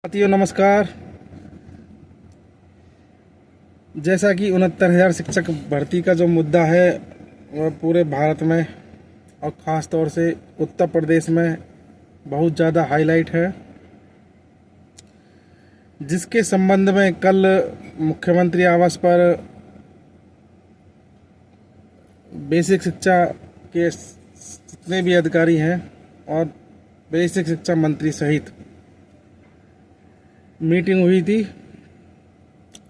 साथियों नमस्कार। जैसा कि 69,000 शिक्षक भर्ती का जो मुद्दा है वह पूरे भारत में और ख़ास तौर से उत्तर प्रदेश में बहुत ज़्यादा हाईलाइट है, जिसके संबंध में कल मुख्यमंत्री आवास पर बेसिक शिक्षा के जितने भी अधिकारी हैं और बेसिक शिक्षा मंत्री सहित मीटिंग हुई थी।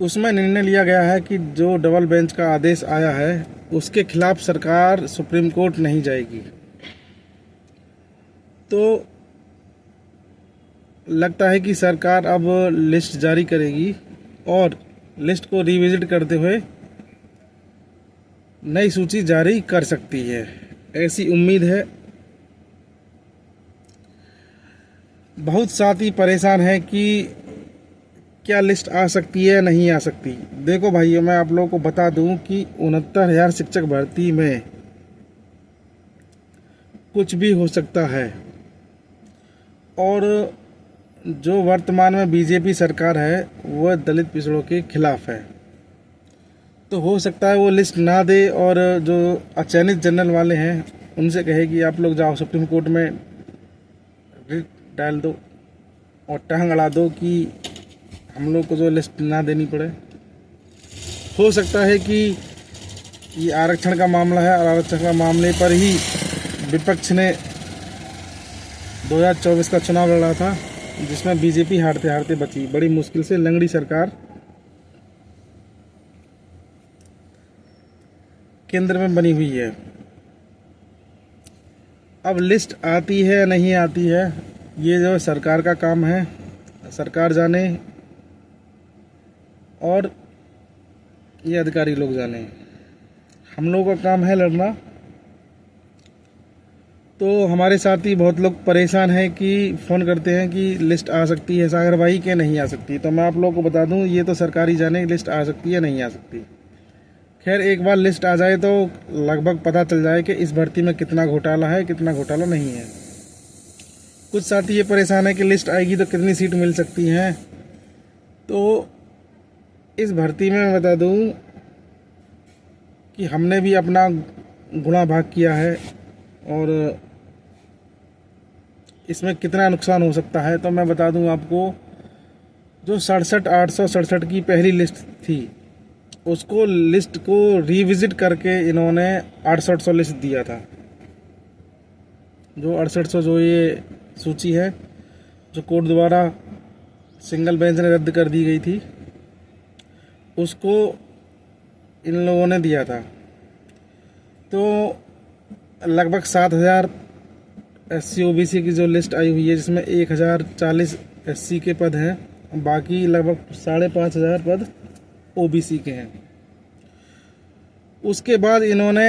उसमें निर्णय लिया गया है कि जो डबल बेंच का आदेश आया है उसके खिलाफ सरकार सुप्रीम कोर्ट नहीं जाएगी। तो लगता है कि सरकार अब लिस्ट जारी करेगी और लिस्ट को रिविजिट करते हुए नई सूची जारी कर सकती है, ऐसी उम्मीद है। बहुत साथी परेशान हैं कि क्या लिस्ट आ सकती है नहीं आ सकती। देखो भाइयों, मैं आप लोगों को बता दूं कि 69,000 शिक्षक भर्ती में कुछ भी हो सकता है और जो वर्तमान में बीजेपी सरकार है वह दलित पिछड़ों के खिलाफ है। तो हो सकता है वो लिस्ट ना दे और जो अचयनित जनरल वाले हैं उनसे कहे कि आप लोग जाओ सुप्रीम कोर्ट में रिट डाल दो और टांग अड़ा दो कि हम लोग को जो लिस्ट ना देनी पड़े। हो सकता है कि ये आरक्षण का मामला है और आरक्षण का मामले पर ही विपक्ष ने 2024 का चुनाव लड़ा था, जिसमें बीजेपी हारते हारते बची। बड़ी मुश्किल से लंगड़ी सरकार केंद्र में बनी हुई है। अब लिस्ट आती है नहीं आती है ये जो सरकार का काम है, सरकार जाने और ये अधिकारी लोग जाने। हम लोगों का काम है लड़ना। तो हमारे साथी बहुत लोग परेशान हैं कि फ़ोन करते हैं कि लिस्ट आ सकती है सागर भाई के नहीं आ सकती। तो मैं आप लोगों को बता दूं, ये तो सरकारी जाने लिस्ट आ सकती है नहीं आ सकती। खैर, एक बार लिस्ट आ जाए तो लगभग पता चल जाए कि इस भर्ती में कितना घोटाला है कितना घोटाला नहीं है। कुछ साथी ये परेशान है कि लिस्ट आएगी तो कितनी सीट मिल सकती हैं। तो इस भर्ती में मैं बता दूं कि हमने भी अपना गुणा भाग किया है और इसमें कितना नुकसान हो सकता है तो मैं बता दूं आपको। जो 67,867 की पहली लिस्ट थी उसको लिस्ट को रिविजिट करके इन्होंने 6800 लिस्ट दिया था। जो 6800 जो ये सूची है जो कोर्ट द्वारा सिंगल बेंच ने रद्द कर दी गई थी, उसको इन लोगों ने दिया था। तो लगभग 7,000 SC OBC की जो लिस्ट आई हुई है, जिसमें 1,040 SC के पद हैं, बाकी लगभग 5,500 पद OBC के हैं। उसके बाद इन्होंने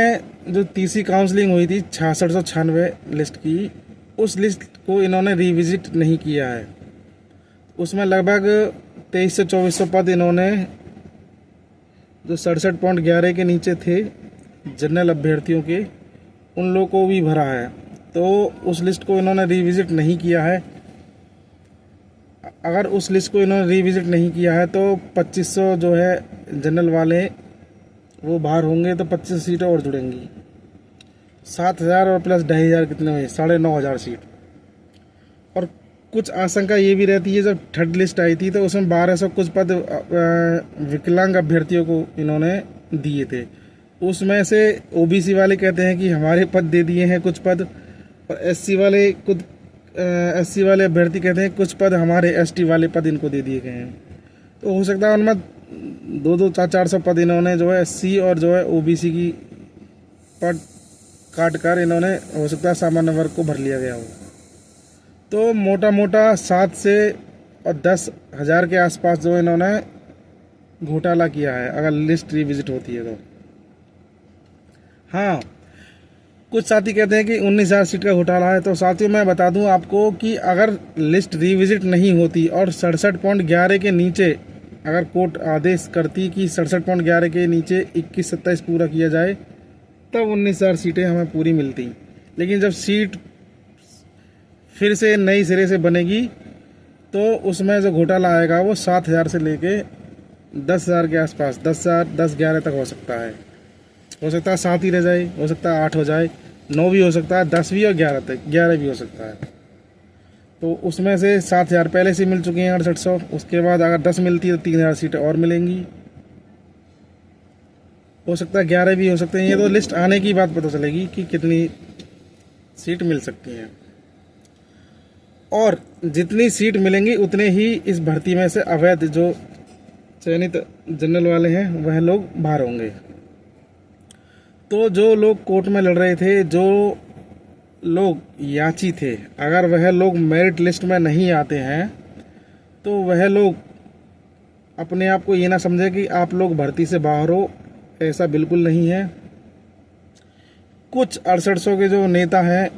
जो तीसरी काउंसलिंग हुई थी 6696 लिस्ट की, उस लिस्ट को इन्होंने रिविजिट नहीं किया है। उसमें लगभग 2300 से 2400 पद इन्होंने जो 67.11 के नीचे थे जनरल अभ्यर्थियों के, उन लोगों को भी भरा है। तो उस लिस्ट को इन्होंने रिविजिट नहीं किया है। अगर उस लिस्ट को इन्होंने रिविजिट नहीं किया है तो 2500 जो है जनरल वाले वो बाहर होंगे, तो 25 सीटें और जुड़ेंगी। 7,000 और प्लस 2,500 कितने हुए? 9,500 सीट। और कुछ आशंका ये भी रहती है, जब थर्ड लिस्ट आई थी तो उसमें 1,200 कुछ पद विकलांग अभ्यर्थियों को इन्होंने दिए थे। उसमें से OBC वाले कहते हैं कि हमारे पद दे दिए हैं कुछ पद, और SC वाले कुछ SC वाले अभ्यर्थी कहते हैं कुछ पद हमारे ST वाले पद इनको दे दिए गए हैं। तो हो सकता है उनमें 200 400 पद इन्होंने जो है SC और जो है OBC की पद काट कर इन्होंने हो सकता है सामान्य वर्ग को भर लिया गया हो। तो मोटा मोटा 7 से और 10,000 के आसपास जो इन्होंने घोटाला किया है अगर लिस्ट रिविजिट होती है तो। हाँ, कुछ साथी कहते हैं कि 19,000 सीट का घोटाला है। तो साथियों, मैं बता दूं आपको कि अगर लिस्ट रिविजिट नहीं होती और 67.11 के नीचे अगर कोर्ट आदेश करती कि 67.11 के नीचे 21-27 पूरा किया जाए तब 19,000 सीटें हमें पूरी मिलती। लेकिन जब सीट फिर से नई सिरे से बनेगी तो उसमें जो घोटाला आएगा वो 7,000 से लेके 10,000 के आसपास, 10,000, 10-11 तक हो सकता है। हो सकता है 7 ही रह जाए, हो सकता है 8 हो जाए, 9 भी हो सकता है, 10 भी और 11 तक, 11 भी हो सकता है। तो उसमें से 7,000 पहले से मिल चुकी हैं 6800। उसके बाद अगर 10 मिलती है तो 3,000 सीटें और मिलेंगी। हो सकता है 11 भी हो सकते हैं। ये तो लिस्ट आने की बात पता चलेगी कि कितनी सीट मिल सकती हैं, और जितनी सीट मिलेंगी उतने ही इस भर्ती में से अवैध जो चयनित जनरल वाले हैं वह लोग बाहर होंगे। तो जो लोग कोर्ट में लड़ रहे थे, जो लोग याची थे, अगर वह लोग मेरिट लिस्ट में नहीं आते हैं तो वह लोग अपने आप को ये ना समझे कि आप लोग भर्ती से बाहर हो। ऐसा बिल्कुल नहीं है। कुछ 6800 के जो नेता हैं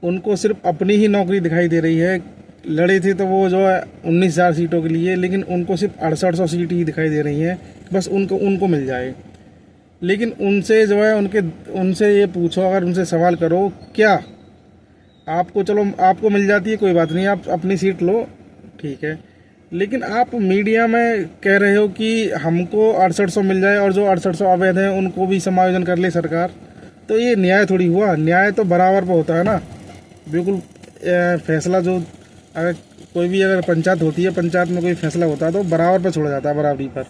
उनको सिर्फ अपनी ही नौकरी दिखाई दे रही है। लड़े थे तो वो जो है 19,000 सीटों के लिए, लेकिन उनको सिर्फ 6800 सीट ही दिखाई दे रही हैं, बस उनको मिल जाए। लेकिन उनसे जो है उनसे ये पूछो, अगर उनसे सवाल करो, क्या आपको, चलो आपको मिल जाती है कोई बात नहीं, आप अपनी सीट लो, ठीक है, लेकिन आप मीडिया में कह रहे हो कि हमको 6800 मिल जाए और जो 6800 अवैध हैं उनको भी समायोजन कर ले सरकार। तो ये न्याय थोड़ी हुआ। न्याय तो बराबर पर होता है ना, बिल्कुल। फैसला जो अगर कोई भी अगर पंचायत होती है, पंचायत में कोई फैसला होता है तो बराबर पर छोड़ा जाता है, बराबरी पर।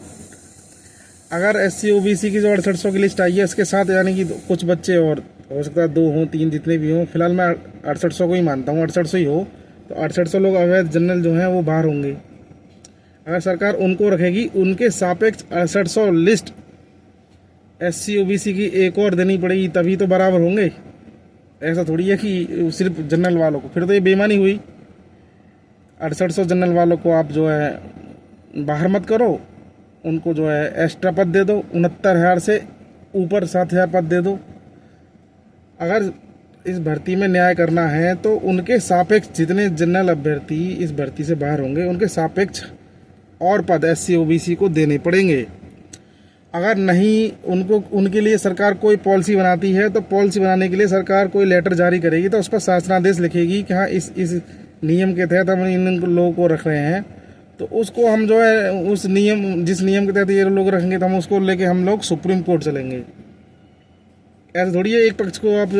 अगर SC OBC की जो 6800 की लिस्ट आई है उसके साथ यानी कि कुछ बच्चे और हो सकता है 2 हों, 3 जितने भी हों, फिलहाल मैं 6800 को ही मानता हूँ, 6800 ही हो, तो 6800 लोग अवैध जनरल जो हैं वो बाहर होंगे। अगर सरकार उनको रखेगी, उनके सापेक्ष 6800 लिस्ट SC OBC की एक और देनी पड़ेगी, तभी तो बराबर होंगे। ऐसा थोड़ी है कि सिर्फ जनरल वालों को, फिर तो ये बेईमानी हुई। 6800 जनरल वालों को आप जो है बाहर मत करो, उनको जो है एक्स्ट्रा पद दे दो, 69,000 से ऊपर 7,000 पद दे दो। अगर इस भर्ती में न्याय करना है तो उनके सापेक्ष जितने जनरल अभ्यर्थी इस भर्ती से बाहर होंगे उनके सापेक्ष और पद SC OBC को देने पड़ेंगे। अगर नहीं, उनके लिए सरकार कोई पॉलिसी बनाती है तो पॉलिसी बनाने के लिए सरकार कोई लेटर जारी करेगी, तो उस पर शासनादेश लिखेगी कि हाँ इस नियम के तहत हम इन लोगों को रख रहे हैं, तो उसको हम जो है उस जिस नियम के तहत ये लोग रखेंगे तो हम उसको लेके हम लोग सुप्रीम कोर्ट चलेंगे। ऐसा थोड़ी है एक पक्ष को आप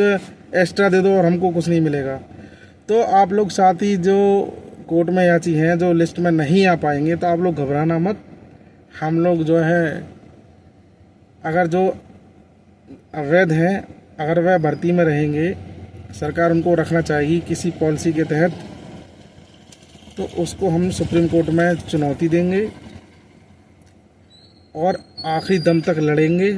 एक्स्ट्रा दे दो और हमको कुछ नहीं मिलेगा। तो आप लोग साथी जो कोर्ट में याची हैं, जो लिस्ट में नहीं आ पाएंगे, तो आप लोग घबराना मत। हम लोग जो है, अगर जो अवैध हैं अगर वह भर्ती में रहेंगे, सरकार उनको रखना चाहेगी किसी पॉलिसी के तहत, तो उसको हम सुप्रीम कोर्ट में चुनौती देंगे और आखिरी दम तक लड़ेंगे।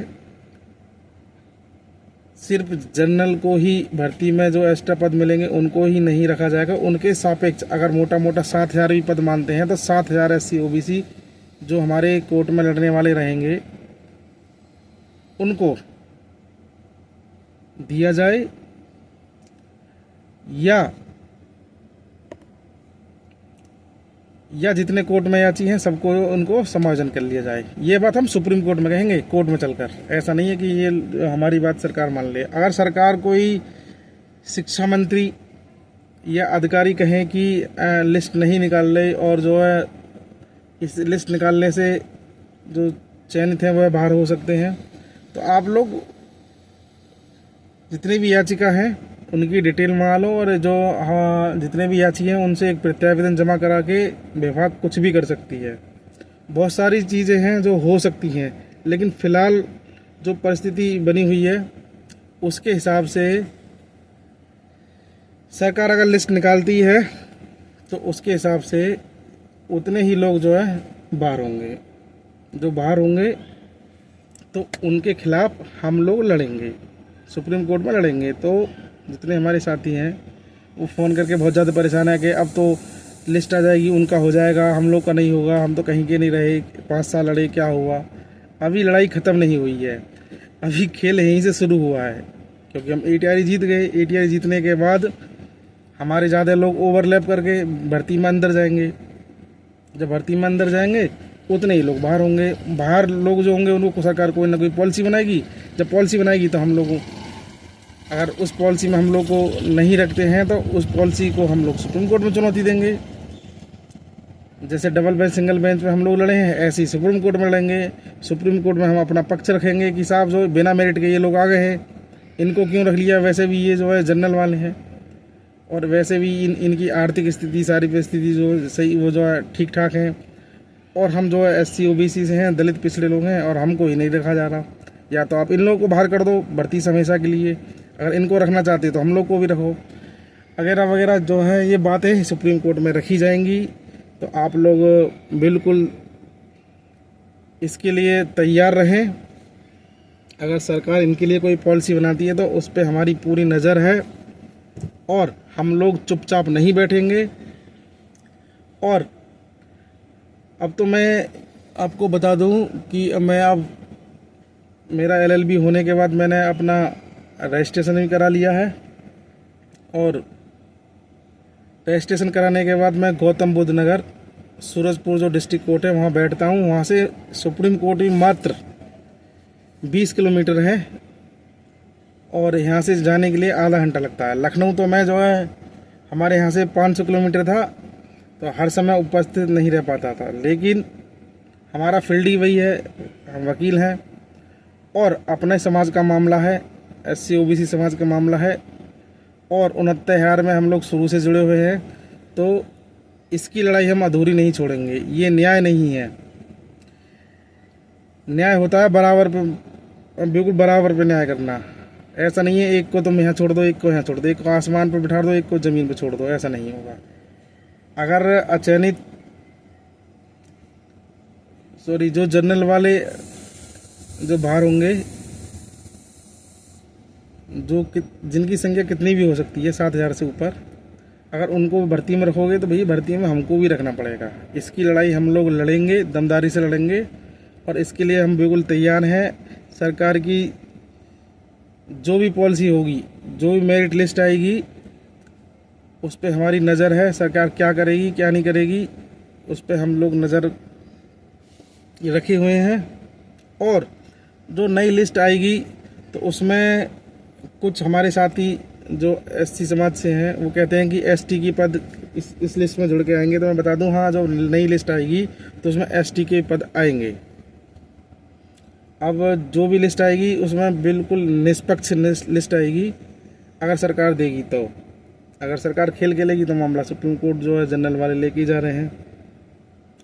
सिर्फ जनरल को ही भर्ती में जो एक्स्ट्रा पद मिलेंगे उनको ही नहीं रखा जाएगा, उनके सापेक्ष अगर मोटा मोटा 7,000 भी पद मानते हैं तो 7,000 SC OBC जो हमारे कोर्ट में लड़ने वाले रहेंगे उनको दिया जाए, या जितने कोर्ट में याची हैं सबको उनको समायोजन कर लिया जाए। ये बात हम सुप्रीम कोर्ट में कहेंगे, कोर्ट में चलकर। ऐसा नहीं है कि ये हमारी बात सरकार मान ले। अगर सरकार कोई शिक्षा मंत्री या अधिकारी कहें कि लिस्ट नहीं निकाल रहे और जो है इस लिस्ट निकालने से जो चयनित हैं वह बाहर हो सकते हैं, तो आप लोग जितनी भी याचिका हैं उनकी डिटेल मंगा लो और जो जितने भी याची हैं उनसे एक प्रत्यावेदन जमा करा के विभाग कुछ भी कर सकती है। बहुत सारी चीज़ें हैं जो हो सकती हैं, लेकिन फ़िलहाल जो परिस्थिति बनी हुई है उसके हिसाब से सरकार अगर लिस्ट निकालती है तो उसके हिसाब से उतने ही लोग जो है बाहर होंगे। जो बाहर होंगे तो उनके खिलाफ हम लोग लड़ेंगे, सुप्रीम कोर्ट में लड़ेंगे। तो जितने हमारे साथी हैं वो फ़ोन करके बहुत ज़्यादा परेशान है कि अब तो लिस्ट आ जाएगी, उनका हो जाएगा, हम लोग का नहीं होगा, हम तो कहीं के नहीं रहे, 5 साल लड़े, क्या हुआ। अभी लड़ाई ख़त्म नहीं हुई है, अभी खेल यहीं से शुरू हुआ है, क्योंकि हम ATRE जीत गए। ATRE जीतने के बाद हमारे ज़्यादा लोग ओवरलैप करके भर्ती में अंदर जाएंगे। जब भर्ती में अंदर जाएंगे उतने ही लोग बाहर होंगे। बाहर लोग जो होंगे उनको सरकार कोई ना कोई पॉलिसी बनाएगी। जब पॉलिसी बनाएगी तो हम लोगों, अगर उस पॉलिसी में हम लोग को नहीं रखते हैं तो उस पॉलिसी को हम लोग सुप्रीम कोर्ट में चुनौती देंगे। जैसे डबल बेंच सिंगल बेंच में हम लोग लड़े हैं, ऐसे ही सुप्रीम कोर्ट में लड़ेंगे। सुप्रीम कोर्ट में हम अपना पक्ष रखेंगे कि साहब जो बिना मेरिट के ये लोग आ गए हैं, इनको क्यों रख लिया। वैसे भी ये जो है जनरल वाले हैं, और वैसे भी इनकी आर्थिक स्थिति, सारी परिस्थिति जो सही, वो जो है ठीक ठाक है। और हम जो है SC OBC से हैं, दलित पिछड़े लोग हैं, और हमको ही नहीं रखा जा रहा। या तो आप इन लोगों को बाहर कर दो भर्ती से हमेशा के लिए, अगर इनको रखना चाहते हो तो हम लोग को भी रखो, वगैरह वगैरह जो है ये बातें सुप्रीम कोर्ट में रखी जाएंगी। तो आप लोग बिल्कुल इसके लिए तैयार रहें। अगर सरकार इनके लिए कोई पॉलिसी बनाती है तो उस पर हमारी पूरी नज़र है, और हम लोग चुपचाप नहीं बैठेंगे। और अब तो मैं आपको बता दूं कि मैं अब मेरा LLB होने के बाद मैंने अपना रजिस्ट्रेशन भी करा लिया है, और रजिस्ट्रेशन कराने के बाद मैं गौतम बुद्ध नगर सूरजपुर जो डिस्ट्रिक्ट कोर्ट है वहाँ बैठता हूँ। वहाँ से सुप्रीम कोर्ट भी मात्र 20 किलोमीटर है, और यहाँ से जाने के लिए आधा घंटा लगता है। लखनऊ तो मैं जो है हमारे यहाँ से 500 किलोमीटर था, तो हर समय उपस्थित नहीं रह पाता था। लेकिन हमारा फील्ड ही वही है, हम वकील हैं, और अपने समाज का मामला है, SC OBC समाज का मामला है, और 69,000 में हम लोग शुरू से जुड़े हुए हैं। तो इसकी लड़ाई हम अधूरी नहीं छोड़ेंगे। ये न्याय नहीं है। न्याय होता है बराबर पे, बिल्कुल बराबर पे न्याय करना। ऐसा नहीं है एक को तुम यहाँ छोड़ दो, एक को यहाँ छोड़ दो, एक को आसमान पर बिठा दो, एक को ज़मीन पर छोड़ दो, ऐसा नहीं होगा। अगर अचयनित जो जनरल वाले जो बाहर होंगे, जो जिनकी संख्या कितनी भी हो सकती है 7,000 से ऊपर, अगर उनको भर्ती में रखोगे तो भाई भर्ती में हमको भी रखना पड़ेगा। इसकी लड़ाई हम लोग लड़ेंगे, दमदारी से लड़ेंगे, और इसके लिए हम बिल्कुल तैयार हैं। सरकार की जो भी पॉलिसी होगी, जो भी मेरिट लिस्ट आएगी, उस पर हमारी नज़र है। सरकार क्या करेगी क्या नहीं करेगी, उस पर हम लोग नज़र रखे हुए हैं। और जो नई लिस्ट आएगी तो उसमें कुछ हमारे साथी जो SC समाज से हैं वो कहते हैं कि ST की पद इस लिस्ट में जुड़ के आएंगे। तो मैं बता दूं, हाँ, जो नई लिस्ट आएगी तो उसमें ST के पद आएंगे। अब जो भी लिस्ट आएगी उसमें बिल्कुल निष्पक्ष लिस्ट आएगी, अगर सरकार देगी तो। अगर सरकार खेल खेलेगी तो मामला सुप्रीम कोर्ट जो है जनरल वाले लेके जा रहे हैं।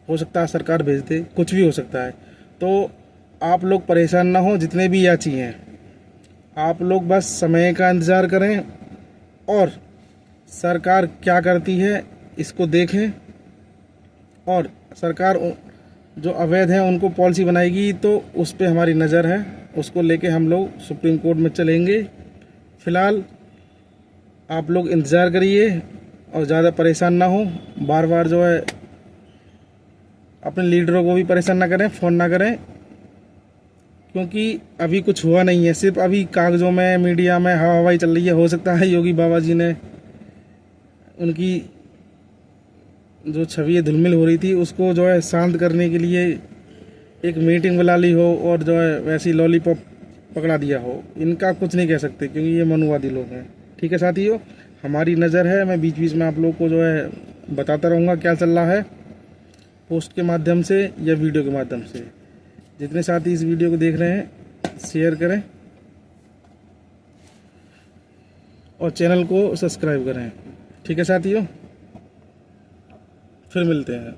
हो सकता है सरकार भेज दे, कुछ भी हो सकता है। तो आप लोग परेशान ना हो, जितने भी याची हैं, आप लोग बस समय का इंतज़ार करें, और सरकार क्या करती है इसको देखें। और सरकार जो अवैध हैं उनको पॉलिसी बनाएगी तो उस पर हमारी नज़र है, उसको लेके हम लोग सुप्रीम कोर्ट में चलेंगे। फ़िलहाल आप लोग इंतज़ार करिए और ज़्यादा परेशान ना हो। बार बार जो है अपने लीडरों को भी परेशान ना करें, फ़ोन ना करें, क्योंकि अभी कुछ हुआ नहीं है। सिर्फ अभी कागज़ों में, मीडिया में हवा हवाई चल रही है। हो सकता है योगी बाबा जी ने उनकी जो छवि धुलमिल हो रही थी उसको जो है शांत करने के लिए एक मीटिंग बुला ली हो, और जो है वैसी लॉलीपॉप पकड़ा दिया हो। इनका कुछ नहीं कह सकते क्योंकि ये मनुवादी लोग हैं। ठीक है साथियों, हमारी नज़र है। मैं बीच बीच में आप लोग को जो है बताता रहूँगा क्या चल रहा है, पोस्ट के माध्यम से या वीडियो के माध्यम से। जितने साथी इस वीडियो को देख रहे हैं शेयर करें और चैनल को सब्सक्राइब करें। ठीक है साथियों, फिर मिलते हैं।